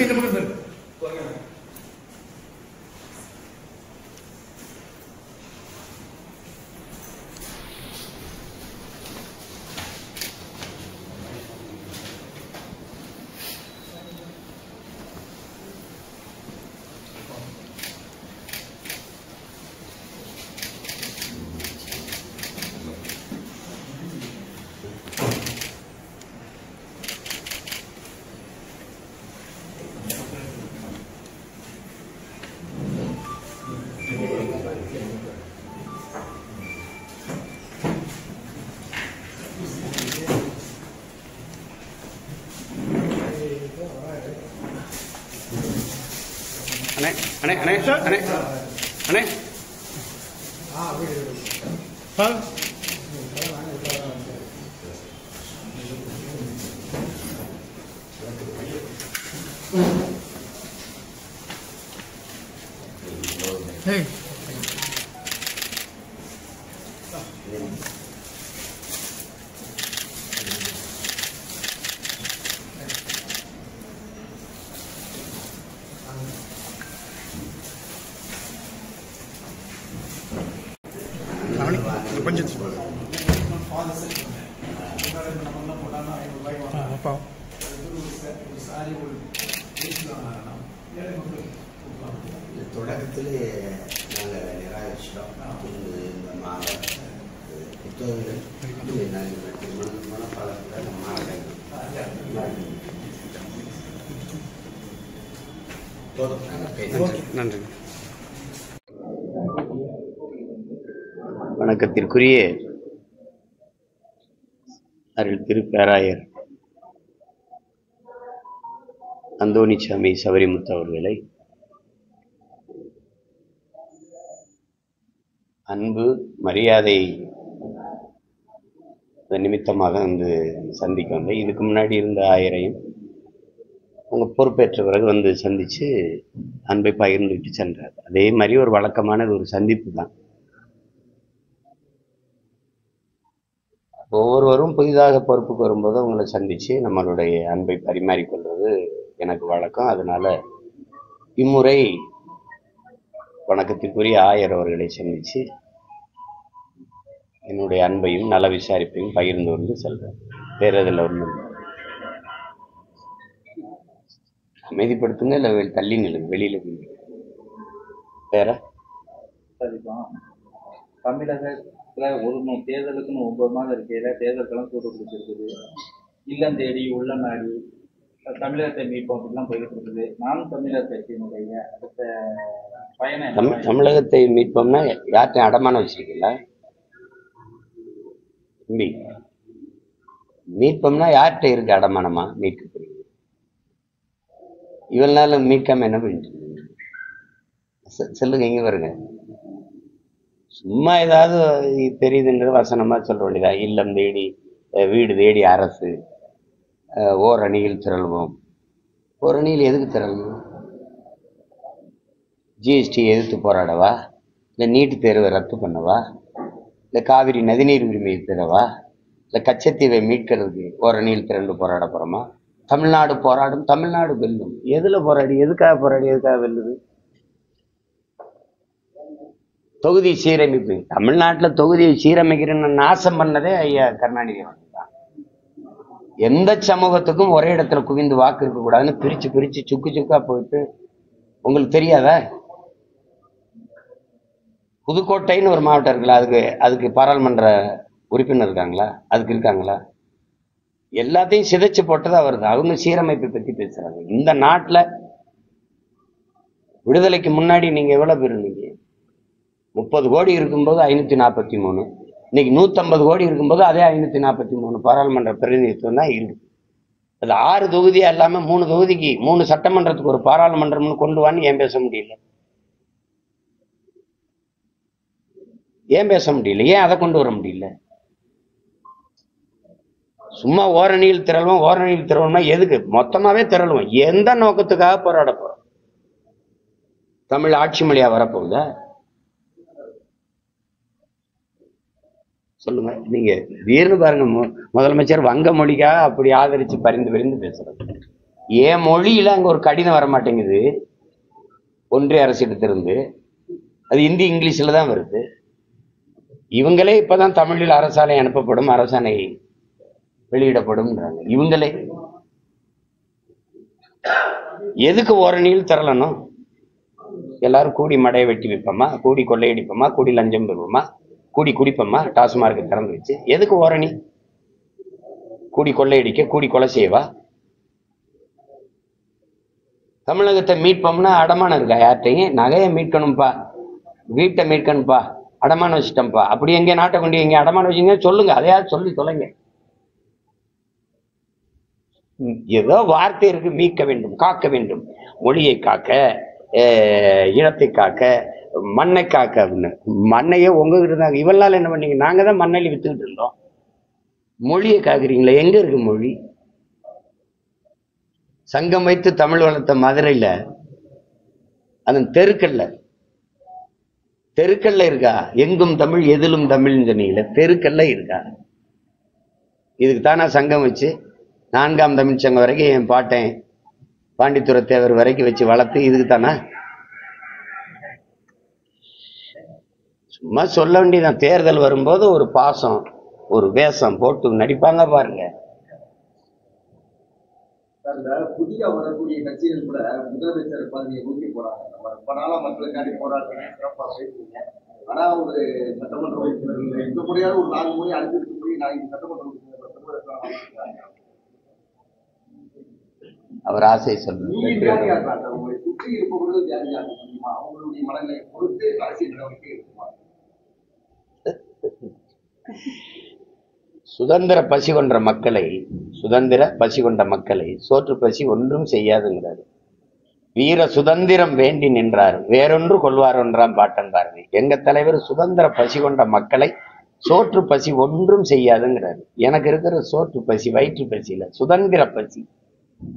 இந்த பக்கம் சார். அண்ணே அண்ணே அண்ணே அண்ணே Hey. கொஞ்சம் தொடக்கத்திலே நாங்கள் நிராகரிச்சிட்டோம். இந்த புத்தகங்கள் மனப்பாடத்தில் நன்றி. வணக்கத்திற்குரிய அருள் திருப்பேராயர் அந்தோணிசாமி சபரிமுத்து அவர்களை அன்பு மரியாதை நிமித்தமாக வந்து சந்திக்க வந்தேன். இதுக்கு முன்னாடி இருந்த ஆயரையும் உங்கள் பொறுப்பேற்ற பிறகு வந்து சந்தித்து அன்பை பகிர்ந்துட்டு சென்றார். அதே மாதிரி ஒரு வழக்கமானது ஒரு சந்திப்பு தான். ஒவ்வொருவரும் புதிதாக பொறுப்புக்கு வரும்போது உங்களை சந்தித்து நம்மளுடைய அன்பை பரிமாறிக்கொள்வது எனக்கு வழக்கம். அதனால இம்முறை வணக்கத்திற்குரிய ஆயர் அவர்களை சந்தித்து என்னுடைய அன்பையும் நல விசாரிப்பையும் பகிர்ந்து வந்து செல்றேன். வேற இதில் ஒன்றும் அமைதிப்படுத்துங்க, இல்லை தள்ளி நில்லுங்க, வெளியில வேற. தமிழகத்துல ஒரு தேர்தலுக்குன்னு 9 மாதம் இருக்கையில தேர்தலுக்கெல்லாம் சூடு பிடிச்சிருக்குது. இல்லம் தேடி உள்ள நாடி தமிழகத்தை மீட்போம் அப்படிலாம் போயிட்டு இருக்குது. நானும் தமிழர் கட்சியினுடைய அடுத்த பயணம் தமிழகத்தை மீட்போம்னா யார்கிட்ட அடமானம் வச்சிருக்கீங்களா தம்பி? மீட்போம்னா யார்கிட்ட இருக்கு அடமானமா மீட்க போறீங்க? இவ்வளவு நாள் மீட்காம என்ன பண்ணிட்டு சொல்லுங்க. இங்க வருங்க, சும்மா ஏதாவது தெரியுதுன்ற வசனமா சொல்ல வேண்டியதா? இல்லம் தேடி வீடு தேடி அரசு, ஓரணியில் திரள்வோம். ஓரணியில் எதுக்கு திரளணும்? ஜிஎஸ்டி எதிர்த்து போராடவா? இல்லை நீட்டு தேர்வை ரத்து பண்ணவா? இல்லை காவிரி நதிநீர் உரிமையை பெறவா? இல்லை கச்சத்தீவை மீட்கிறதுக்கு ஓரணியில் திரண்டு போராட போறோமா? தமிழ்நாடு போராடும், தமிழ்நாடு வெல்லும். எதுல போராடி, எதுக்காக போராடி, எதுக்காக வெல்லுது? தொகுதி சீரமைப்பு. தமிழ்நாட்டில் தொகுதியை சீரமைக்கிறேன்னு நாசம் பண்ணதே ஐயா கருணாநிதி தான். எந்த சமூகத்துக்கும் ஒரே இடத்துல குவிந்து வாக்கு இருக்கக்கூடாதுன்னு பிரிச்சு பிரிச்சு சுக்கு சுக்கா போயிட்டு, உங்களுக்கு தெரியாதா? புதுக்கோட்டைன்னு ஒரு மாவட்டம் இருக்குல்ல, அதுக்கு பாராளுமன்ற உறுப்பினர் இருக்காங்களா? அதுக்கு இருக்காங்களா? எல்லாத்தையும் சிதைச்சு போட்டதா வருது. அவங்க சீரமைப்பை பத்தி பேசுறாங்க. இந்த நாட்டுல விடுதலைக்கு முன்னாடி நீங்க எவ்வளவு பேர் இருந்தீங்க? 30 கோடி இருக்கும்போது 543, இன்னைக்கு 150 கோடி இருக்கும்போது அதே 543 பாராளுமன்ற பிரதிநிதித்துவம் தான் இருக்கு. அது 6 தொகுதியா இல்லாம 3 தொகுதிக்கு 3 சட்டமன்றத்துக்கு ஒரு பாராளுமன்றம்னு கொண்டு வான்னு ஏன் பேச முடியல? ஏன் பேச முடியல? ஏன் அதை கொண்டு வர முடியல? சும்மா ஓரணியில் திரள்வோம், ஓரணியில் திரள்வோம்னா எதுக்கு? மொத்தமாவே திரளுவோம். எந்த நோக்கத்துக்காக போராட போறோம்? தமிழ் ஆட்சி மொழியா வரப்போகுதா? சொல்லுங்க. நீங்க திடீர்னு பாருங்க, முதலமைச்சர் வங்க மொழிக்காக அப்படி ஆதரிச்சு பரிந்து பேசுறது. என் மொழியில அங்க ஒரு கடிதம் வர மாட்டேங்குது ஒன்றிய அரசிடத்திலிருந்து. அது இந்தி இங்கிலீஷ்ல தான் வருது. இவங்களே இப்பதான் தமிழில் அரசாணை அனுப்பப்படும், அரசாணை வெளியிடப்படும். இவங்களே எதுக்கு ஓரணியில் திரளணும்? எல்லாரும் கூடி மடையை வெட்டி வைப்போமா, கூடி கொள்ளையடிப்போமா, கூடி லஞ்சம் பெறுவோமா, கூடி குடிப்போமா, டாஸ்மார்க் திறந்து வச்சு? எதுக்கு ஓரணி? கூடி கொள்ளையடிக்க, கூடி கொலை செய்வா? தமிழகத்தை மீட்போம்னா அடமானம் இருக்கா யார்கிட்டையும்? நகையை மீட்கணும்ப்பா, வீட்டை மீட்கணும்ப்பா, அடமானம் வச்சுட்டோம்ப்பா. அப்படி எங்க நாட்டை கொண்டு எங்க அடமானம் வச்சுங்க சொல்லுங்க, அதையாவது சொல்லி தொலைங்க. ஏதோ வார்த்தை இருக்கு, மீட்க வேண்டும், காக்க வேண்டும், மொழியை காக்க, இனத்தை காக்க, மண்ணை காக்க அப்படின்னு. மண்ணையே உங்ககிட்ட இருந்தாங்க, இவளால் என்ன பண்ணீங்க? நாங்க தான் மண்ணள்ளி வித்துக்கிட்டு இருந்தோம். மொழியை காக்குறீங்களா? எங்க இருக்கு மொழி? சங்கம் வைத்து தமிழ் வளர்த்த மதுரையில அதன் தெருக்கல்ல இருக்கா? எங்கும் தமிழ் எதிலும் தமிழ்னு சொன்னீங்களே, தெருக்கல்ல இருக்கா? இதுக்கு தானே சங்கம் வச்சு 4ஆம் தமிழ் சங்கம் வரைக்கும் என் பாட்டேன் பாண்டித்துரை தேவர் வரைக்கும் வச்சு வளர்த்து, இதுக்கு தானே? சும்மா சொல்ல வேண்டியதான். தேர்தல் வரும்போது ஒரு பாசம், ஒரு வேஷம் போட்டு நடிப்பாங்க பாருங்க. புதிய வரக்கூடிய கட்சிகள் கூட முதலமைச்சர் பதவியை நோக்கி போறாங்க. நம்ம ரொம்ப நாளா மக்களுக்காண்டி போராடுறீங்க, சிறப்பாக பேசுறீங்க. ஆனா ஒரு சட்டமன்ற உறுப்பினர் இந்த முறையாவது ஒரு 4 முறை அனுப்பிட்டு போய் நான் இந்த சட்டமன்ற உறுப்பினர் அவர் ஆசை சொல்லுங்க. உங்களை சுற்றி இருப்பவர்கள் ஜாதியாக முடியுமா? அவங்களுடைய மனங்களை பொறுத்து அரசியல் நடவடிக்கை இருக்குமா? சுதந்திர பசி கொன்ற மக்களை சோற்று பசி ஒன்றும் செய்யாதுங்கிறாரு. வீர சுதந்திரம் வேண்டி நின்றார், வேறொன்று கொள்வார் ஒன்றாம் பாட்டன் பாரதி. எங்க தலைவர் சுதந்திர பசி கொண்ட மக்களை சோற்று பசி ஒன்றும் செய்யாதுங்கிறாரு. எனக்கு இருக்கிற சோற்று பசி வயிற்று பசி இல்ல, சுதந்திர பசி.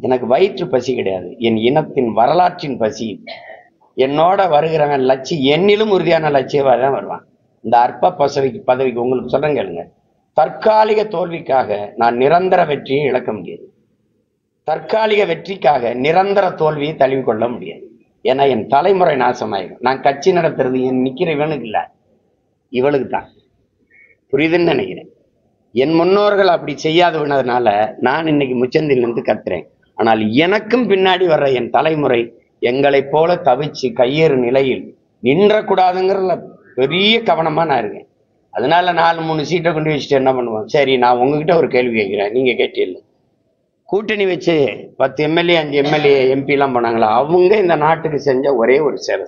எனக்கு வயிற்று பசி கிடையாது, என் இனத்தின் வரலாற்றின் பசி. என்னோட வருகிறவன் லட்சி என்னிலும் உறுதியான லட்சியவாக தான் வருவான். இந்த அற்ப பதவிக்கு உங்களுக்கு சொல்றேன் கேளுங்க. தற்காலிக தோல்விக்காக நான் நிரந்தர வெற்றியை இழக்க முடியாது. தற்காலிக வெற்றிக்காக நிரந்தர தோல்வியை தழுவிக்கொள்ள முடியாது. ஏன்னா என் தலைமுறை நாசமாயிடும். நான் கட்சி நடத்துறது என் நிக்கிற இவனுக்கு இல்லை, இவளுக்கு தான். புரியுதுன்னு நினைக்கிறேன். என் முன்னோர்கள் அப்படி செய்யாதவனதுனால நான் இன்னைக்கு முச்சந்திலிருந்து கத்துறேன். ஆனால் எனக்கும் பின்னாடி வர்ற என் தலைமுறை எங்களை போல தவிச்சு கையேறு நிலையில் நின்றக்கூடாதுங்கிறதுல பெரிய கவனமா நான் இருக்கேன். அதனால 4-3 சீட்டை கொண்டு வச்சுட்டு என்ன பண்ணுவோம்? சரி, நான் உங்ககிட்ட ஒரு கேள்வி கேட்கிறேன், நீங்க கேட்டீங்க. கூட்டணி வச்சு 10 எம்எல்ஏ 5 எம்எல்ஏ எம்பி எல்லாம் போனாங்களா? அவங்க இந்த நாட்டுக்கு செஞ்ச ஒரே ஒரு சேவை.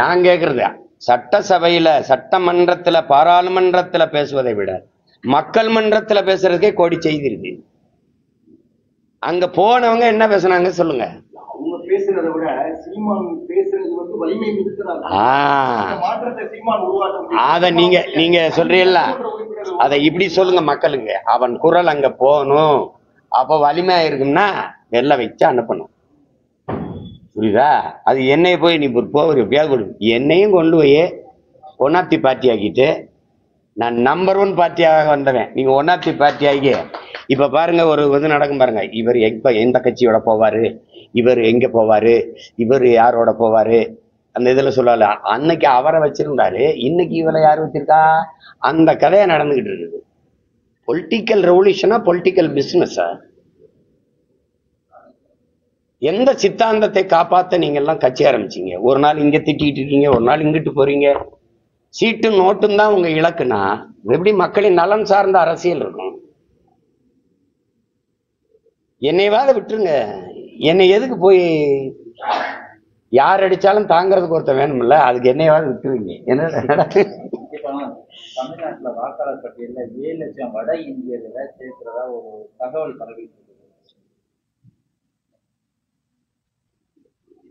நான் கேட்கறதா, சட்டசபையில, சட்டமன்றத்துல, பாராளுமன்றத்துல பேசுவதை விட மக்கள் மன்றத்துல பேசுறதுக்கே கோடி செய்தி இருக்கு. அங்க போனவங்க என்ன பேசுனாங்க சொல்லுங்க. அவங்க பேசுறதை விட சீமான் பேசுறது வந்து வலிமை மிகுக்கிறாங்க. மாற்றத்தை சீமான் உருவாக்க அத நீங்க சொல்றீல்ல, அதை இப்படி சொல்லுங்க மக்களுங்க. அவன் குரல் அங்க போகணும், அப்ப வலிமையா இருக்கும்னா வெள்ள வச்சு அனுப்பணும். புரியுதா? அது என்னைய போய் நீ போய் பேகொடு என்னையும் கொண்டு போய் ஒன்னாப்தி பார்ட்டி ஆக்கிட்டு நான் நம்பர் 1 பார்ட்டியாக வந்தவன். நீங்க ஒன்னாப்தி பார்ட்டி ஆகி இப்ப பாருங்க, ஒரு இது நடக்கும் பாருங்க. இவர் எப்ப எந்த கட்சியோட போவாரு, இவர் எங்க போவாரு, இவர் யாரோட போவாரு, அந்த இதுல சொல்லல. அன்னைக்கு அவரை வச்சிருந்தாரு, இன்னைக்கு இவரை யார் வச்சிருக்கா? அந்த கதையா நடந்துகிட்டு இருக்குது. பொலிட்டிக்கல் ரெவல்யூஷனா, பொலிட்டிக்கல் பிசினஸா? எந்த சித்தாந்தத்தை காப்பாத்த நீங்க எல்லாம் கட்சி ஆரம்பிச்சீங்க? ஒரு நாள் இங்க திட்டிட்டு இருக்கீங்க, ஒரு நாள் இங்கிட்டு போறீங்க. சீட்டும் நோட்டும் தான் உங்க இலக்குனா எப்படி மக்களின் நலன் சார்ந்த அரசியல் இருக்கும்? என்னைவாத விட்டுருங்க. என்னை எதுக்கு போய் யார் அடிச்சாலும் தாங்கிறதுக்கு ஒருத்தர் வேணும்ல, அதுக்கு என்னையாவது விட்டுருவீங்க. என்ன தமிழ்நாட்டுல வாக்காளர் பட்டியல 7 லட்சம் வட இந்தியர்களை சேர்க்கிறதா ஒரு தகவல் பரவி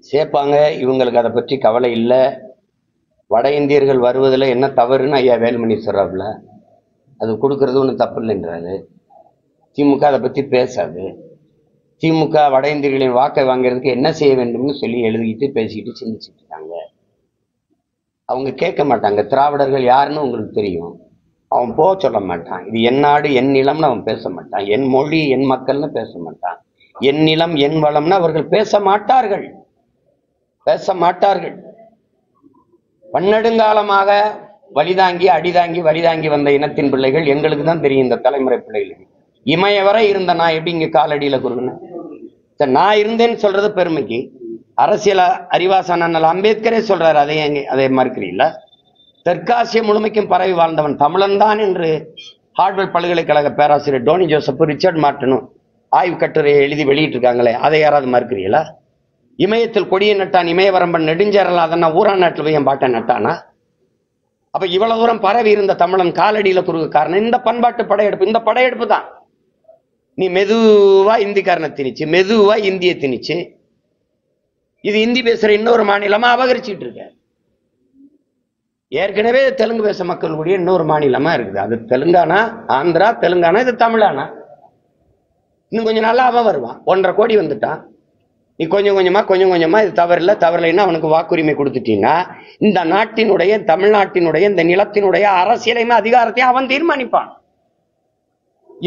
சேர்ப்பாங்க. இவங்களுக்கு அதை பற்றி கவலை இல்லை. வட இந்தியர்கள் வருவதில் என்ன தவறுன்னு ஐயா வேலுமணி சொல்றாப்புல, அது கொடுக்கறது ஒன்றும் தப்பு இல்லைன்றாரு. திமுக அதை பற்றி பேசாது. திமுக வட இந்தியர்களின் வாக்கை வாங்கிறதுக்கு என்ன செய்ய வேண்டும்னு சொல்லி எழுதிக்கிட்டு பேசிக்கிட்டு சிந்திச்சுட்டு இருக்காங்க. அவங்க கேட்க மாட்டாங்க. திராவிடர்கள் யாருன்னு உங்களுக்கு தெரியும், அவன் போக சொல்ல மாட்டான். இது என் நாடு என் நிலம்னு அவன் பேச மாட்டான். என் மொழி என் மக்கள்னு பேச மாட்டான். என் நிலம் என் வளம்னு அவர்கள் பேச மாட்டார்கள். பன்னெடுங்காலமாக வழிதாங்கி அடிதாங்கி வழிதாங்கி வந்த இனத்தின் பிள்ளைகள் எங்களுக்கு தான் தெரியும். இந்த தலைமுறை பிள்ளைகளுக்கு இமயவரை இருந்த நான் எப்படி இங்க காலடியில குறுகுனேன்? நான் இருந்தேன்னு சொல்றது பெருமைக்கு. அரசியல் அறிவாசான அம்பேத்கரே சொல்றாரு. அதை மறுக்கிறீங்களா? தெற்காசிய முழுமைக்கும் பரவி வாழ்ந்தவன் தமிழன் தான் என்று ஹார்வர்ட் பல்கலைக்கழக பேராசிரியர் டோனி ஜோசப், ரிச்சர்ட் மார்டனும் ஆய்வு கட்டுரையை எழுதி வெளியிட்டு இருக்காங்களே, அதை யாராவது மறுக்கிறீங்களா? இமயத்தில் கொடியை நட்டான் இமயவரம்பன் நெடுஞ்சேரலாதன்னா ஊரா நாட்டில் போய் என் பாட்டை நட்டானா? அப்ப இவ்வளவு தூரம் பரவி இருந்த தமிழன் காலடியில குறுக்கு காரணம் இந்த பண்பாட்டு படையெடுப்பு. இந்த படையெடுப்பு தான் நீ மெதுவா இந்திக்காரனை திணிச்சு, மெதுவா இந்திய திணிச்சு, இது இந்தி பேசுற இன்னொரு மாநிலமா அபகரிச்சுட்டு இருக்க. ஏற்கனவே தெலுங்கு பேச மக்களுடைய இன்னொரு மாநிலமா இருக்குது. அது தெலுங்கானா, ஆந்திரா, தெலுங்கானா, இது தமிழானா. இன்னும் கொஞ்சம் நாளா அவன் வருவான். 1.5 கோடி வந்துட்டான். நீ கொஞ்சம் கொஞ்சமா இது தவறில்லைன்னா அவனுக்கு வாக்குரிமை கொடுத்துட்டீங்கன்னா இந்த நாட்டினுடைய, தமிழ்நாட்டினுடைய, இந்த நிலத்தினுடைய அரசியலையுமே அதிகாரத்தையும் அவன் தீர்மானிப்பான்.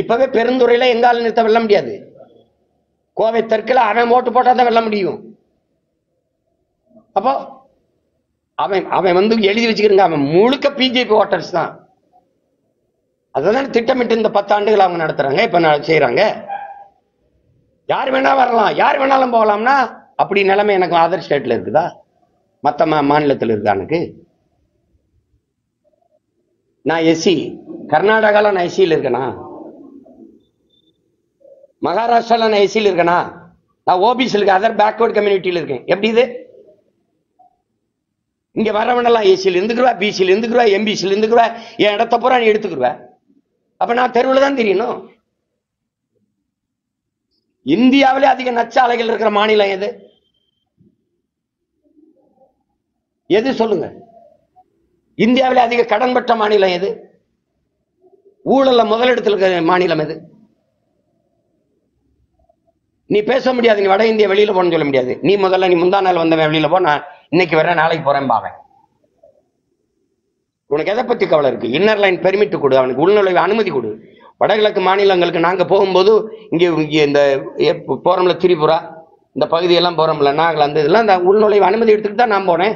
இப்பவே பெருந்துறையில எங்கால நிறுத்த வெல்ல முடியாது. கோவை தெற்குல அவன் ஓட்டு போட்டாதான் வெல்ல முடியும். அப்போ அவன் வந்து எழுதி வச்சுக்கிறங்க, அவன் முழுக்க பிஜேபி ஓட்டர்ஸ் தான். அதான் திட்டமிட்டு இந்த 10 ஆண்டுகள் அவங்க நடத்துறாங்க. இப்ப செய்யறாங்க. யார் வேணா வரலாம், யார் வேணாலும் போகலாம்னா அப்படி நிலைமை எனக்கு அதர் ஸ்டேட்ல இருக்குதா? மற்ற மாநிலத்தில் இருக்கா? எனக்கு நான் எஸ்சி, கர்நாடகால நான் எஸ்சியில் இருக்கேனா? மகாராஷ்டிரால நான் எஸ்சியில் இருக்கேனா? நான் ஓபிசியில் இருக்கேன், அதர் பேக்வர்ட் கம்யூனிட்டியில் இருக்கேன். எப்படி இது? இங்க வரவனெல்லாம் ஏசியில் இருந்துக்குருவா, பிசியில் இருந்துக்குருவா, எம்பிசியில் இருந்துக்குருவா, என் இடத்த பூரா நீ எடுத்துக்குருவ. அப்ப நான் தெருவில் தான் தெரியணும். இந்தியாவிலே அதிக நச்சாலைகள் இருக்கிற மாநிலம் எது? எது சொல்லுங்க? இந்தியாவிலே அதிக கடன் பெற்ற மாநிலம் எது? ஊழல்ல முதலிடத்தில் இருக்கிற மாநிலம் எது? நீ பேச முடியாது. நீ வட இந்தியா வெளியில போன்னு சொல்ல முடியாது. நீ முதல்ல, நீ முந்தா நாள் வந்தவன் வெளியில போ, நான் இன்னைக்கு வரேன் நாளைக்கு போறேன் பாவேன். உனக்கு எதை பத்தி கவலை இருக்கு? இன்னர் லைன் பெர்மிட் கொடு, அவனுக்கு உள்நுழைவு அனுமதி கொடு. வடகிழக்கு மாநிலங்களுக்கு நாங்க போகும்போது இங்க இந்த போறோம்ல திரிபுரா, இந்த பகுதியெல்லாம் போறோம்ல நாகாலாந்து, இதெல்லாம் இந்த உள்நுழைவு அனுமதி எடுத்துட்டு தான் நான் போனேன்.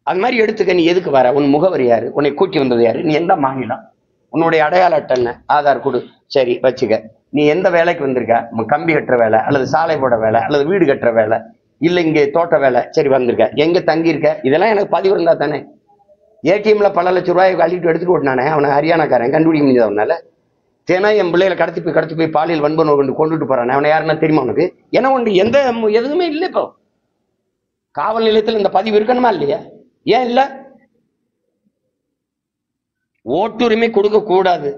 அது மாதிரி எடுத்துக்க. நீ எதுக்கு வர? உன் முகவரி யாரு? உன்னை கூட்டி வந்தது யாரு? நீ எந்த மாநிலம்? உன்னுடைய அடையாள அட்டை என்ன? ஆதார் கொடு. சரி வச்சுக்க. நீ எந்த வேலைக்கு வந்திருக்க? கம்பி கட்டுற வேலை, அல்லது சாலை போட வேலை, அல்லது வீடு கட்டுற வேலை, இல்ல இங்க தோட்ட வேலை. சரி வந்திருக்க. எங்க தங்கி இருக்க? இதெல்லாம் எனக்கு பதிவு இருந்தா தானே. ஏடிஎம்ல பல லட்சம் ரூபாய் அள்ளிட்டு எடுத்துட்டு ஓட்டினானே, அவனை ஹரியானாக்காரன் கண்டுபிடிக்க முடியாது அவனால. தேனா என் பிள்ளைகளை கடத்தி போய் பாலியல் வன்புணர்வு கொண்டுட்டு போறானே, அவனை யாருன்னா தெரியுமா உனக்கு? ஏன்னா ஒன்று எந்த எதுவுமே இல்லை. இப்போ காவல் நிலையத்தில் இந்த பதிவு இருக்கணுமா இல்லையா? ஏன் இல்ல? ஓட்டுரிமை கொடுக்க கூடாது.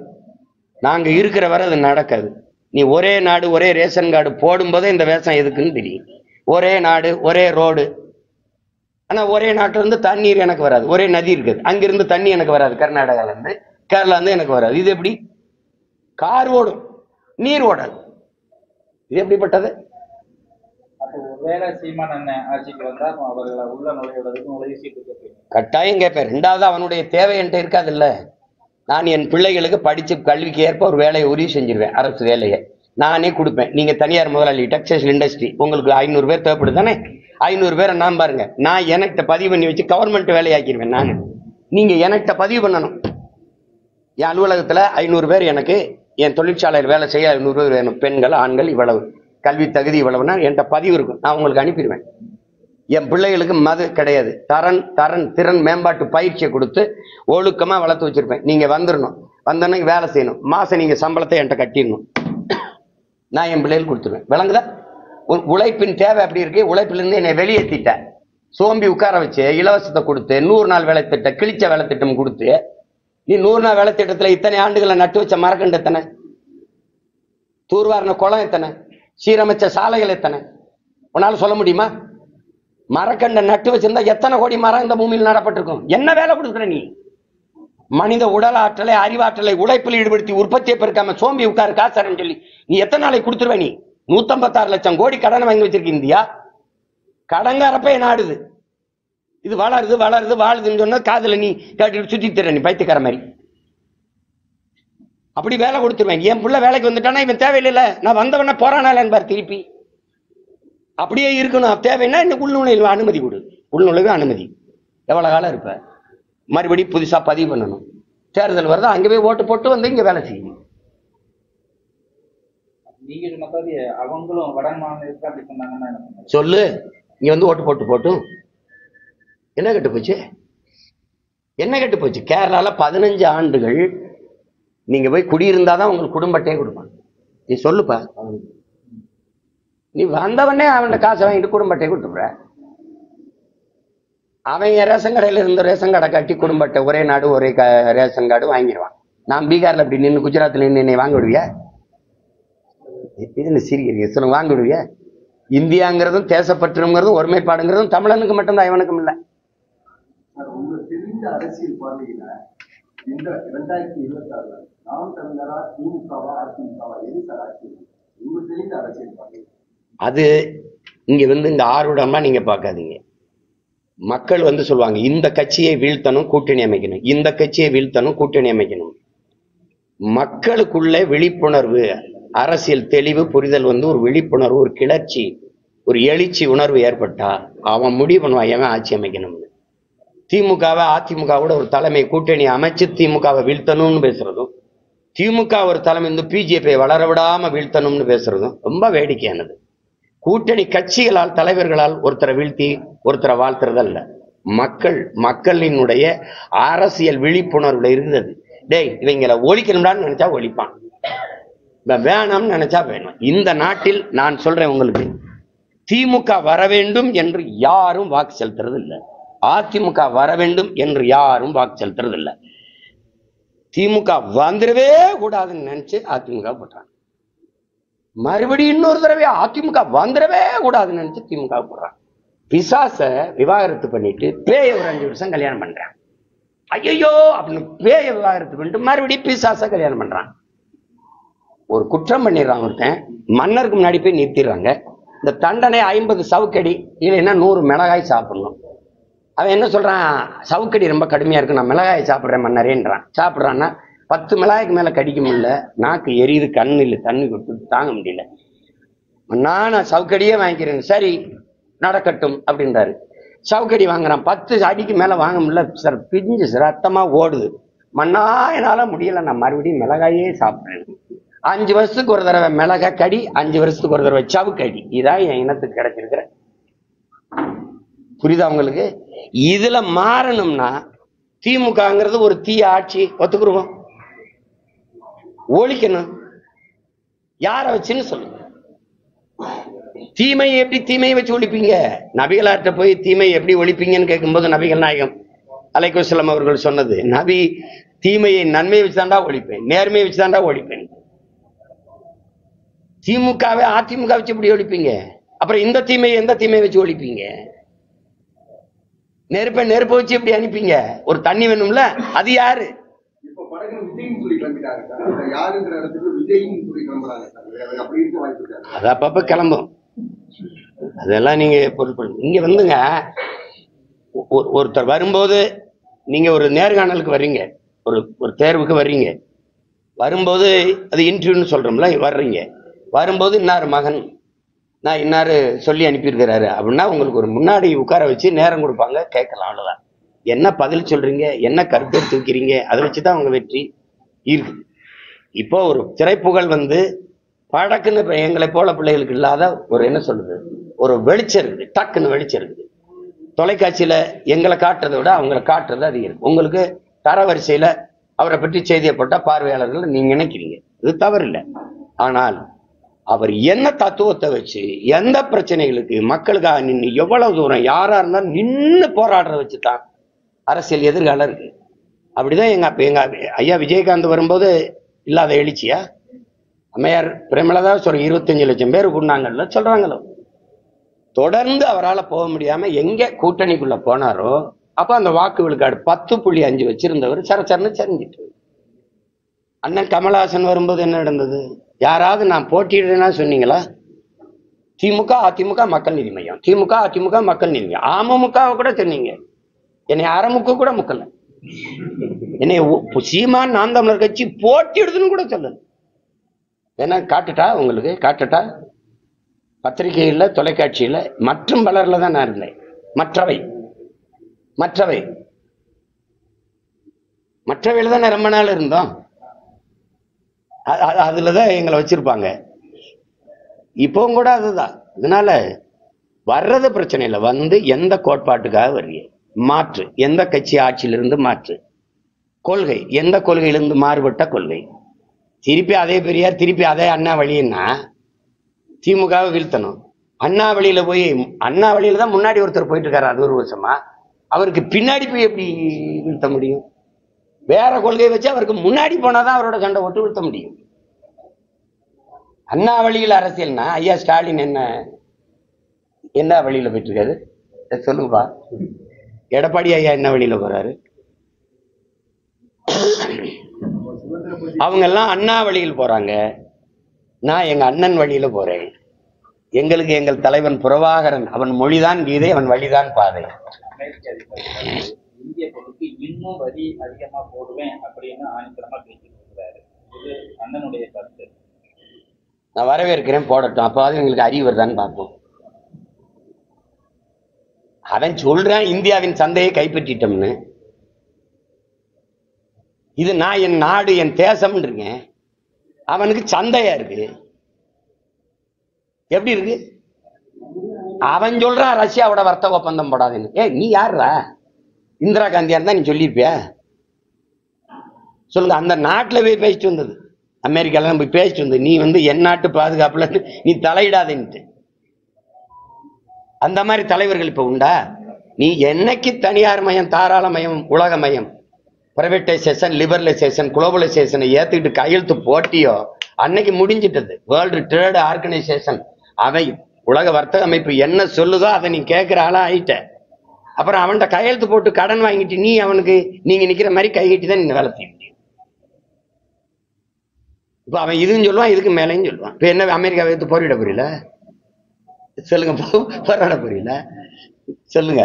நாங்க இருக்கிற வரை அது நடக்காது. நீ ஒரே நாடு ஒரே ரேஷன் கார்டு போடும்போதே இந்த வேஷம் எதுக்குன்னு தெரியும். ஒரே நாடு ஒரே ரோடு. ஆனா ஒரே நாட்டுல இருந்து தண்ணீர் எனக்கு வராது. ஒரே நதி இருக்குது, அங்கிருந்து தண்ணி எனக்கு வராது. கர்நாடகால இருந்து, கேரளா இருந்து எனக்கு வராது. இது எப்படி? கார் ஓடும், நீர் ஓடாது. இது எப்படிப்பட்டது? கட்டாயம் கேட்பேன். ரெண்டாவது அவனுடைய தேவை என்கிட்ட இருக்காது இல்ல. நான் என் பிள்ளைகளுக்கு படிச்சு கல்விக்கு ஏற்ப ஒரு வேலையை உறுதி செஞ்சிருவேன். அரசு வேலையை நானே கொடுப்பேன். நீங்க தனியார் முதலாளி, டெக்ஸ்டைல் இண்டஸ்ட்ரி, உங்களுக்கு 500 பேர் தேவைப்படுது தானே? 500 பேரை நான் பாருங்க, நான் எனக்கு பதிவு பண்ணி வச்சு கவர்மெண்ட் வேலையாக்கிடுவேன். நான் நீங்க எனக்கு பதிவு பண்ணணும். என் அலுவலகத்துல 500 பேர், எனக்கு என் தொழிற்சாலையில் வேலை செய்ய 500 பேர் வேணும். பெண்கள் ஆண்கள் இவ்வளவு, கல்வி தகுதி இவ்வளவுனா என்கிட்ட பதிவு இருக்கும். நான் உங்களுக்கு அனுப்பிடுவேன். என் பிள்ளைகளுக்கு மது கிடையாது. திறன் மேம்பாட்டு பயிற்சியை கொடுத்து ஒழுக்கமா வளர்த்து வச்சிருப்பேன். நீங்க வந்துடணும், வந்தோன்னே வேலை செய்யணும். மாசம் நீங்க சம்பளத்தை என்கிட்ட கட்டிடணும். நான் என் பிள்ளைகளுக்கு கொடுத்துருவேன். விளங்குதா? உழைப்பின் தேவை அப்படி இருக்கு. உழைப்பிலிருந்து என்னை வெளியேற்றிட்ட, சோம்பி உட்கார வச்சு இலவசத்தை கொடுத்து 100 நாள் வேலை திட்டம், கிழிச்ச வேலை திட்டம் கொடுத்து, நீ 100 நாள் வேலை திட்டத்துல இத்தனை ஆண்டுகளை நட்டு வச்ச மரக்கண்டு எத்தனை? தூர்வாரின குளம் எத்தனை? சீரமைச்ச சாலைகள் எத்தனை? உன்னால சொல்ல முடியுமா? மரக்கண்டை நட்டு வச்சிருந்தா எத்தனை கோடி மரம் இந்த பூமியில் நடப்பட்டிருக்கும்? என்ன வேலை கொடுக்குற நீ? மனித உடல் ஆற்றலை, அறிவாற்றலை உழைப்பில் ஈடுபடுத்தி உற்பத்தியை பெருக்காம சோம்பி உட்காரு காசரன்னு சொல்லி நீ எத்தனை நாளைக்கு கொடுத்துருவ? நீ 156 லட்சம் கோடி கடனை வாங்கி வச்சிருக்க இந்தியா. கடங்காரப்ப நாடுது. இது வளருது வாழுதுன்னு சொன்னா காதுல நீ கேட்டு சுத்தி தர, நீ பைத்தியக்கார மாதிரி. அப்படி வேலை கொடுத்துருவேன். என் பிள்ளை வேலைக்கு வந்துட்டானா இவன் தேவையில்லை, நான் வந்தவன போறானால என்பார் திருப்பி. அப்படியே இருக்கணும். தேவைன்னா இன்னும் உள்நுழைவு அனுமதி கொடு, உள்நுழைவு அனுமதி. எவ்வளவு காலம் இருப்ப, மறுபடியும் புதுசா பதிவு பண்ணணும். தேர்தல் வருதா அங்கே போய் ஓட்டு போட்டு வந்து இங்க வேலை செய்யணும். நீங்க சொன்ன மாதிரி அவங்களும் வட மாநிலத்தில் அப்படி சொன்னாங்கன்னா சொல்லு. இங்க வந்து ஓட்டு போட்டு போட்டும். என்ன கெட்டு போச்சு, என்ன கெட்டு போச்சு? கேரளால 15 ஆண்டுகள் நீங்க போய் குடியிருந்தாதான் உங்களுக்கு குடும்ப அட்டையே கொடுப்பாங்க. நீ சொல்லுப்பா, நீ வந்தவனே அவன் காசை வாங்கிட்டு குடும்ப அட்டையை கொடுத்துடுற. அவன் ரேஷன் கடையில இருந்த ரேஷன் கடை கட்டி குடும்ப அட்டை, ஒரே நாடு ஒரே ரேஷன் கார்டு வாங்கிடுவான். நான் பீகார்ல அப்படி நின்று குஜராத்ல நின்று என்னை வாங்க விடுவியா? இது சிரிக்கிறீங்க, சொல்லுங்க, வாங்க விடுவியா? இந்தியாங்கிறதும் தேசப்பற்றுங்கிறதும் ஒருமைப்பாடுங்கிறதும் தமிழனுக்கு மட்டும்தான், இவனுக்கும் இல்லை. உங்களுக்கு தெரிந்த அரசியல் பார்வையில இந்த 2026 நாம் தமிழரா திமுகவா அதிமுகவா எது சார் ஆட்சி? உங்களுக்கு தெரிந்த அரசியல் பார்வை அது இங்க வந்து இந்த ஆர்வமா நீங்க பார்க்காதீங்க. மக்கள் வந்து சொல்லுவாங்க இந்த கட்சியை வீழ்த்தணும் கூட்டணி அமைக்கணும், இந்த கட்சியை வீழ்த்தணும் கூட்டணி அமைக்கணும். மக்களுக்குள்ளே விழிப்புணர்வு, அரசியல் தெளிவு புரிதல் வந்து ஒரு விழிப்புணர்வு, ஒரு கிளர்ச்சி, ஒரு எழுச்சி உணர்வு ஏற்பட்டா அவன் முடிவு பண்ணுவான் எவன் ஆட்சி அமைக்கணும்னு. திமுகவை அதிமுகவோட ஒரு தலைமை கூட்டணி அமைச்சு திமுகவை வீழ்த்தணும்னு பேசுறதும், திமுக ஒரு தலைமை வந்து பிஜேபியை வளர விடாம வீழ்த்தணும்னு பேசுறதும் ரொம்ப வேடிக்கையானது. கூட்டணி கட்சிகளால் தலைவர்களால் ஒருத்தரை வீழ்த்தி ஒருத்தரை வாழ்த்துறதல்ல. மக்களினுடைய அரசியல் விழிப்புணர்வுல இருந்தது. டேய் இவங்களை ஒழிக்கணும்டான்னு நினைச்சா ஒழிப்பான், வேணாம்னு நினைச்சா வேணும். இந்த நாட்டில் நான் சொல்றேன் உங்களுக்கு, திமுக வர வேண்டும் என்று யாரும் வாக்கு செலுத்துறது இல்லை, அதிமுக வர வேண்டும் என்று யாரும் வாக்கு செலுத்துறது இல்லை. திமுக வந்துடவே கூடாதுன்னு நினைச்சு அதிமுக போட்டாங்க. மறுபடியும் இன்னொரு தடவை அதிமுக வந்துடவே கூடாதுன்னு நினைச்சு திமுக போடுறான். பிசாச விவாகரத்து பண்ணிட்டு பேய ஒரு 5 வருஷம் கல்யாணம் பண்றான். ஐயோ அப்படின்னு பேய விவாகரத்து பண்ணிட்டு மறுபடியும் பிசாச கல்யாணம் பண்றான். ஒரு குற்றம் பண்ணிடுறான் ஒருத்தன், மன்னருக்கு முன்னாடி போய் நிறுத்திடுறாங்க. இந்த தண்டனை 50 சவுக்கடி இல்லைன்னா 100 மிளகாய் சாப்பிடணும். அவன் என்ன சொல்றான், சவுக்கடி ரொம்ப கடுமையா இருக்கு, நான் மிளகாய் சாப்பிட்றேன் மன்னரேன்றான். சாப்பிட்றான்னா 10 மிளகாய்க்கு மேல கடிக்க முடியல, நாக்கு எரியுது, கண்ணு இல்லை, தண்ணி கொடுத்து தாங்க முடியல, நான் சவுக்கடியே வாங்கிக்கிறேன், சரி நடக்கட்டும் அப்படின்றாரு. சவுக்கடி வாங்குறான், 10 அடிக்கு மேல வாங்க முடியல சார், பிஞ்சு ரத்தமா ஓடுது, மண்ணா என்னால முடியல, நான் மறுபடியும் மிளகாயே சாப்பிட்றேன். 5 வருஷத்துக்கு ஒரு தடவை மிளகாய் கடி, 5 வருஷத்துக்கு ஒரு தடவை சவுக்கடி. இதான் என் இனத்துக்கு கிடைச்சிருக்கிற. புரியுதா உங்களுக்கு? இதுல மாறணும்னா திமுகங்கிறது ஒரு தீய ஆட்சி ஒத்துக்குருவோம், ஒழிக்கணும். யார வச்சுன்னு சொல்லுங்க. தீமையை எப்படி தீமையை வச்சு ஒழிப்பீங்க? நபிகளார்ட்ட போய் தீமையை எப்படி ஒழிப்பீங்கன்னு கேட்கும்போது நபிகள் நாயகம் அலைஹிஸ்ஸலாம் அவர்கள் சொன்னது, நபி தீமையை நன்மையை வச்சுதாண்டா ஒழிப்பேன், நேர்மையை வச்சுதாண்டா ஒழிப்பேன். திமுகவை அதிமுக வச்சு எப்படி ஒழிப்பீங்க? அப்புறம் இந்த தீமையை எந்த தீமையை வச்சு ஒழிப்பீங்க? நெருப்பை வச்சு எப்படி அனுப்பீங்க? ஒரு தண்ணி வேணும்ல, அது யாரு? இப்போ படகு விஜய்னு சொல்லி கிளம்பிட்டாங்க, யாருங்கிற இடத்துக்கு விஜய்னு சொல்லி கிளம்புறாங்க. அப்படி இருக்க வாய்ப்பு இருக்காது. அது அப்பப்ப கிளம்பும், அதெல்லாம் நீங்க பொருட்படுங்க. இங்க வந்துங்க, ஒருத்தர் வரும்போது நீங்க ஒரு நேர்காணலுக்கு வர்றீங்க, ஒரு தேர்வுக்கு வர்றீங்க, வரும்போது அது இன்டர்வியூன்னு சொல்றோம்ல, வர்றீங்க, வரும்போது இன்னார் மகன் நான் இன்னாரு சொல்லி அனுப்பியிருக்கிறாரு அப்படின்னா உங்களுக்கு ஒரு முன்னாடி உட்கார வச்சு நேரம் கொடுப்பாங்க, கேட்கலாம். அவ்வளவுதான். என்ன பதில் சொல்றீங்க, என்ன கருத்தை தூக்கிறீங்க, அதை வச்சுதான் அவங்க வெற்றி இருக்கு. இப்போ ஒரு திரைப்புகழ் வந்து பழக்குன்னு எங்களை போல பிள்ளைகளுக்கு இல்லாத ஒரு என்ன சொல்றது, ஒரு வெளிச்சம் இருக்குது, டக்குன்னு வெளிச்சம் இருக்குது. தொலைக்காட்சியில எங்களை காட்டுறதை விட அவங்களை காட்டுறது அதிகம் இருக்கு. உங்களுக்கு தரவரிசையில அவரை பற்றி செய்தியை போட்டா பார்வையாளர்கள் நீங்க நினைக்கிறீங்க, இது தவறு இல்லை. ஆனால் அவர் என்ன தத்துவத்தை வச்சு எந்த பிரச்சனைகளுக்கு மக்களுக்காக நின்று எவ்வளவு தூரம் யாரா இருந்தாலும் நின்று போராடுறத வச்சுதான் அரசியல் எதிர்காலம் இருக்கு. அப்படிதான் எங்க ஐயா விஜயகாந்த் வரும்போது இல்லாத எழுச்சியா? அம்மையார் பிரேமலதா ஒரு 25 லட்சம் பேர் கூடினாங்கல்ல சொல்றாங்களோ. தொடர்ந்து அவரால் போக முடியாம எங்க கூட்டணிக்குள்ள போனாரோ அப்ப அந்த வாக்கு விழுக்காடு 10.5 வச்சிருந்தவர் சரச்சரன்னு சரிஞ்சிட்டு. அண்ணன் கமலஹாசன் வரும்போது என்ன நடந்தது? யாராவது நான் போட்டியிடுறேன்னா சொன்னீங்களா? திமுக அதிமுக மக்கள் நீதி மையம், திமுக அதிமுக மக்கள் நீதி மையம், அமமுகவை கூட சொன்னீங்க, என்னை அறமுக கூட முக்கல. என்னை சீமான் நாம் தமிழர் கட்சி போட்டி எடுத்துன்னு கூட சொல்லல. ஏன்னா காட்டுட்டா உங்களுக்கு காட்டுட்டா பத்திரிகையில் தொலைக்காட்சியில் மற்றும் பலர்ல தான் நான் இருந்தேன். மற்றவையில தான் ரொம்ப நாள் இருந்தோம். அதுலதான் எங்களை வச்சிருப்பாங்க. இப்பவும் கூட அதுதான். அதனால வர்றது பிரச்சனை இல்லை. வந்து எந்த கோட்பாட்டுக்காக வர்றீங்க, மாற்று. எந்த கட்சி ஆட்சியிலிருந்து மாற்று, கொள்கை எந்த கொள்கையிலிருந்து மாறுபட்ட கொள்கை. திருப்பி அதே பெரியார், திருப்பி அதே அண்ணா வழின்னா திமுகவை வீழ்த்தணும். அண்ணா வழியில போய் அண்ணா வழியில தான் முன்னாடி ஒருத்தர் போயிட்டு இருக்காரு 60 வருஷமா. அவருக்கு பின்னாடி போய் எப்படி வீழ்த்த முடியும்? வேற கொள்கையை வச்சு அவருக்கு முன்னாடி போனாதான் அவரோட சண்டை ஓட்டு வீழ்த்த முடியும். அண்ணா வழியில் அரசியல்னா ஐயா ஸ்டாலின் என்ன வழியில போயிட்டு இருக்காரு சொல்லுங்கப்பா. எடப்பாடி ஐயா என்ன வழியில போறாரு? அவங்க எல்லாம் அண்ணா வழியில் போறாங்க. நான் எங்க அண்ணன் வழியில போறேன். எங்களுக்கு எங்கள் தலைவன் புரவாகரன், அவன் மொழிதான் கீதை, அவன் வழிதான் பாதை. இந்திய பொருளுக்கு இன்னும் வரி அதிகமா போடுவேன் அப்படின்னு ஆணித்தரமா பேசிட்டு இருக்கிறாரு. இது அண்ணனுடைய கருத்து. நான் வரவேற்கிறேன், போடட்டும். அப்பாவது எங்களுக்கு அறிவு வருதான்னு பார்ப்போம். அவன் சொல்றான் இந்தியாவின் சந்தையை கைப்பற்றிட்டோம்னு. இது நான் என் நாடு என் தேசம் இருக்கேன். அவனுக்கு சந்தையா இருக்கு. எப்படி இருக்கு? அவன் சொல்றான் ரஷ்யாவோட வர்த்தக ஒப்பந்தம் போடாதுன்னு. நீ யாருடா? இந்திரா காந்தியா இருந்தா நீ சொல்லியிருப்பியா? சொல்லுங்க. அந்த நாட்டில் போய் பேசிட்டு வந்தது, அமெரிக்கால போய் பேசிட்டு வந்தது. நீ என் நாட்டு பாதுகாப்புல நீ தலையிடாதேன்ட்டு. அந்த மாதிரி தலைவர்கள் இப்ப உண்டா? நீ என்னைக்கு தனியார் மயம், தாராள மயம், உலக மயம், பிரைவேட்டைசேஷன், லிபரலைசேஷன், குளோபலைசேஷனை ஏத்துக்கிட்டு கையெழுத்து போட்டியோ அன்னைக்கு முடிஞ்சிட்டது. வேர்ல்டு ட்ரேட் ஆர்கனைசேஷன், அவை உலக வர்த்தக அமைப்பு என்ன சொல்லுதோ அதை நீ கேட்கிற ஆளா ஆயிட்ட. அப்புறம் அவன்கிட்ட கையெழுத்து போட்டு கடன் வாங்கிட்டு நீ அவனுக்கு நீங்க நிக்கிற மாதிரி கைகட்டி தான் நீங்க வேலை செய்ய முடியும். இப்ப அவன் இதுன்னு சொல்லுவான், இதுக்கு மேலேயும் சொல்லுவான். இப்ப என்ன அமெரிக்காவை எடுத்து போரிட புரியல? சொல்லுங்க. போராட புரியல? சொல்லுங்க.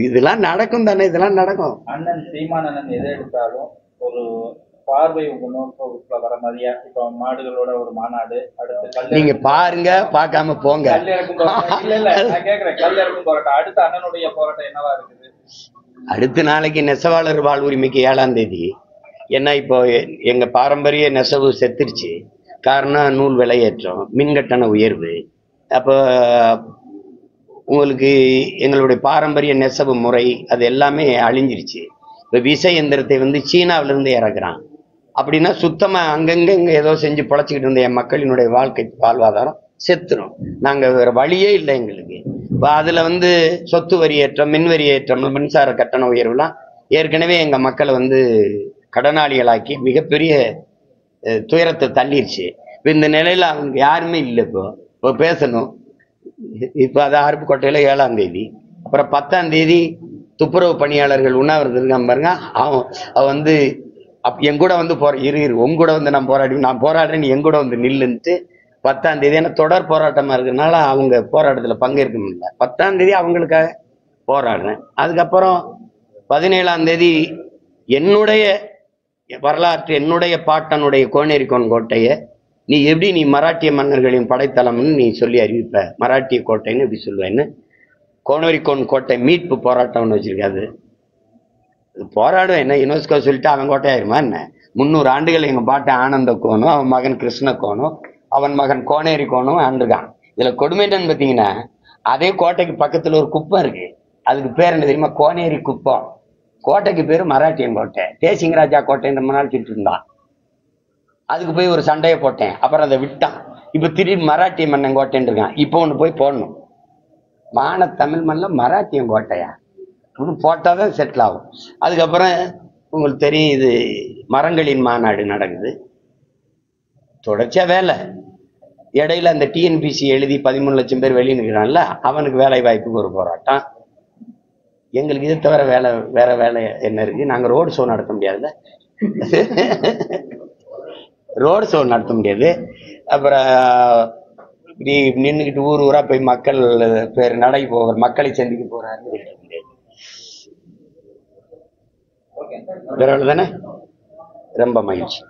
இதெல்லாம் நடக்கும் தானே? இதெல்லாம் நடக்கும். அண்ணன் சீமானண்ணன் எதை எடுத்தாலும் ஒரு பார்வை உங்க வர மாதிரியா? இப்ப மாடுகளோட ஒரு மாநாடு, அடுத்து நீங்க பாருங்க, பார்க்காம போங்க. கல் இறக்கும் நான் கேக்குறேன். கல் இறக்கும் போராட்டம், அடுத்து அண்ணனுடைய போராட்டம் என்னவா இருக்குது? அடுத்த நாளைக்கு நெசவாளர் வாழ்வுரிமைக்கு 7ஆம் தேதி. ஏன்னா இப்போ எங்க பாரம்பரிய நெசவு செத்துருச்சு. காரணம் நூல் விலையேற்றம், மின்கட்டண உயர்வு. அப்போ உங்களுக்கு எங்களுடைய பாரம்பரிய நெசவு முறை அது எல்லாமே அழிஞ்சிருச்சு. இப்போ விசை எந்திரத்தை சீனாவிலிருந்து இறக்குறான். அப்படின்னா சுத்தமா அங்கங்க இங்க ஏதோ செஞ்சு பொழைச்சிக்கிட்டு இருந்த என் மக்களினுடைய வாழ்வாதாரம் செத்துரும். நாங்க வேற வழியே இல்லை எங்களுக்கு. இப்போ அதுல சொத்து வரி ஏற்றம், மின் வரி ஏற்றம், மின்சார கட்டண உயர்வுலாம் ஏற்கனவே எங்க மக்களை கடனாளிகளாக்கி மிகப்பெரிய துயரத்தை தள்ளிருச்சு. இப்போ இந்த நிலையில அவங்க யாருமே இல்லை. இப்போ பேசணும். இப்போ அது அருப்புக்கோட்டையில 7ஆம் தேதி. அப்புறம் 10ஆம் தேதி துப்புரவு பணியாளர்கள் உண்ணாவிரதம் இருக்காம பாருங்க. அவன் என் கூட உங்க கூட நான் போராடுறேன், நீ என் கூட நில்லுன்ட்டு 10ஆம் தேதி. ஏன்னா தொடர் போராட்டமா இருக்கிறதுனால அவங்க போராட்டத்துல பங்கேற்க முடியல. 10ஆம் தேதி அவங்களுக்காக போராடுறேன். அதுக்கப்புறம் 17ஆம் தேதி என்னுடைய வரலாற்று, என்னுடைய பாட்டனுடைய கோனேரிக்கோன் கோட்டையை நீ மராட்டிய மன்னர்களின் படைத்தளம்னு நீ சொல்லி அறிவிப்ப. மராட்டிய கோட்டைன்னு எப்படி சொல்லுவேன்னு கோனேரிக்கோன் கோட்டை மீட்பு போராட்டம்னு வச்சிருக்காது. போராடும் என்ன யுனெஸ்கோ சொல்லிட்டு அவன் கோட்டையாயிருமா என்ன? 300 ஆண்டுகள் எங்க பாட்டன் ஆனந்த கோனும், அவன் மகன் கிருஷ்ண கோனும், அவன் மகன் கோனேரி கோனும் ஆண்டுகான். இதுல கொடுமைன்னு பாத்தீங்கன்னா, அதே கோட்டைக்கு பக்கத்துல ஒரு குப்பம் இருக்கு. அதுக்கு பேர் என்ன தெரியுமா? கோனேரி குப்பம். கோட்டைக்கு பேரு மராட்டியன் கோட்டை. தேசிங்கராஜா கோட்டைன்னு ரொம்ப நாள் சொல்லிட்டு இருந்தான். அதுக்கு போய் ஒரு சண்டையை போட்டேன். அப்புறம் அதை விட்டான். இப்ப திரும்பி மராட்டிய மன்னன் கோட்டைன்னு இருக்கான். இப்போ ஒண்ணு போய் போடணும். தமிழ் மண்ணில் மராட்டியன் கோட்டையா ஒன்று போட்டாதான் செட்டில் ஆகும். அதுக்கப்புறம் உங்களுக்கு தெரியும், இது மரங்களின் மாநாடு நடக்குது. தொடர்ச்சியா வேலை. இடையில அந்த டிஎன்பிசி எழுதி 13 லட்சம் பேர் வெளியே நிற்கிறான்ல, அவனுக்கு வேலை வாய்ப்புக்கு ஒரு போராட்டம். எங்களுக்கு இது தவிர வேற வேலை என்ன இருக்கு? நாங்க ரோடு ஷோ நடத்த முடியாதுல்ல. ரோடு ஷோ நடத்த முடியாது. அப்புறம் இப்படி நின்றுக்கிட்டு ஊர் ஊரா போய் மக்கள் பேர் நடை போகிற மக்களை சந்திக்க போறாருன்னு வேற தானே. ரொம்ப மகிழ்ச்சி.